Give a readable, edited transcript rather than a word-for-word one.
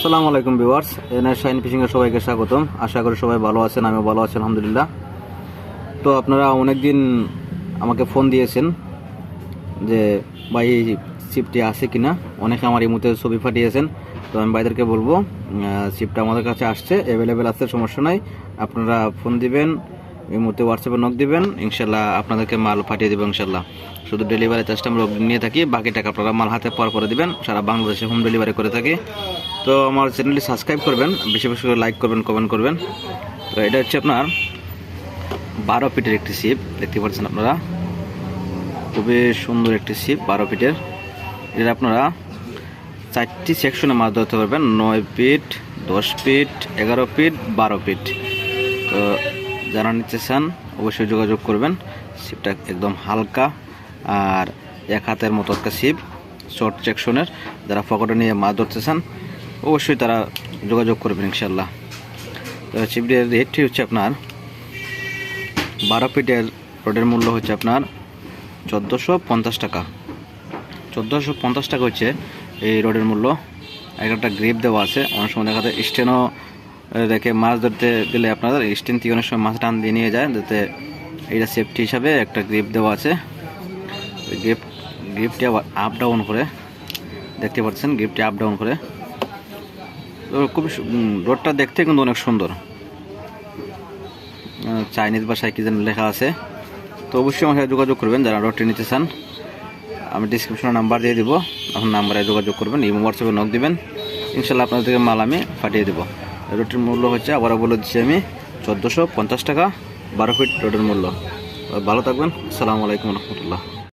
আসসালামু আলাইকুম viewers, NR shine fishing এর সবাইকে স্বাগতম। আশা করি সবাই ভালো আছেন, আমিও ভালো আছি আলহামদুলিল্লাহ। তো আপনারা অনেকদিন আমাকে ফোন দিয়েছেন যে ভাই এই চিপটি আছে কিনা, অনেকে আমার এই মুহূর্তে ছবি পাঠিয়েছেন। তো আমি ভাইদেরকে বলবো চিপটা আমাদের কাছে আসছে, অ্যাভেলেবেল আছে, সমস্যা নাই। আপনারা ফোন দিবেন, এই মুহূর্তে হোয়াটসঅ্যাপে নক দিবেন, ইনশাল্লাহ আপনাদেরকে মাল পাঠিয়ে দেবো ইনশাল্লাহ। শুধু ডেলিভারি চার্জটা আমরা নিয়ে থাকি, বাকি টাকা আপনারা মাল হাতে পাওয়ার পরে দিবেন। সারা বাংলাদেশে হোম ডেলিভারি করে থাকি। তো আমার চ্যানেলটি সাবস্ক্রাইব করবেন, বেশি বেশি করে লাইক করবেন, কমেন্ট করবেন। তো এটা হচ্ছে আপনার 12 ফিটের একটি ছিপ, দেখতে পাচ্ছেন আপনারা, খুবই সুন্দর একটি ছিপ 12 ফিটের। এটা আপনারা 4টি সেকশনে মাছ ধরতে পারবেন, 9 ফিট, 10 ফিট, 11 ফিট, 12 ফিট। তো যারা নিতে চান অবশ্যই যোগাযোগ করবেন। ছিপটা একদম হালকা আর এক হাতের মতো একটা ছিপ, শর্ট সেকশনের। যারা পকেটে নিয়ে মাছ ধরতে চান অবশ্যই তারা যোগাযোগ করবেন ইনশাল্লাহ। তো ছিপটির রেটটি হচ্ছে আপনার 12 ফিটের রডের মূল্য হচ্ছে আপনার 1450 টাকা। 1450 টাকা হচ্ছে এই রডের মূল্য। একটা গ্রিপ দেওয়া আছে, অনেক সময় দেখা যায় স্টেনও রেখে মাছ ধরতে গেলে আপনাদের স্টেন থেকে অনেক সময় মাছ টান দিয়ে নিয়ে যায়, যাতে এইটা সেফটি হিসাবে একটা গ্রিপ দেওয়া আছে। গ্রিপটি আবার আপ ডাউন করে, দেখতে পাচ্ছেন গ্রিপটি আপ ডাউন করে। তো খুবই রডটা দেখতে কিন্তু অনেক সুন্দর, চাইনিজ ভাষায় কি যেন লেখা আছে। তো অবশ্যই আমার সাথে যোগাযোগ করবেন যারা রডটি নিতে চান। আমি ডিসক্রিপশনে নাম্বার দিয়ে দিব, এখন নাম্বারে যোগাযোগ করবেন, এই হোয়াটসঅ্যাপে নক দিবেন, ইনশাল্লাহ আপনাদেরকে মাল আমি পাঠিয়ে দেবো। রডটির মূল্য হচ্ছে, আবারও বলে দিচ্ছি আমি, 1450 টাকা 12 ফিট রডের মূল্য। ভালো থাকবেন, আসসালামু আলাইকুম রহমতুল্লাহ।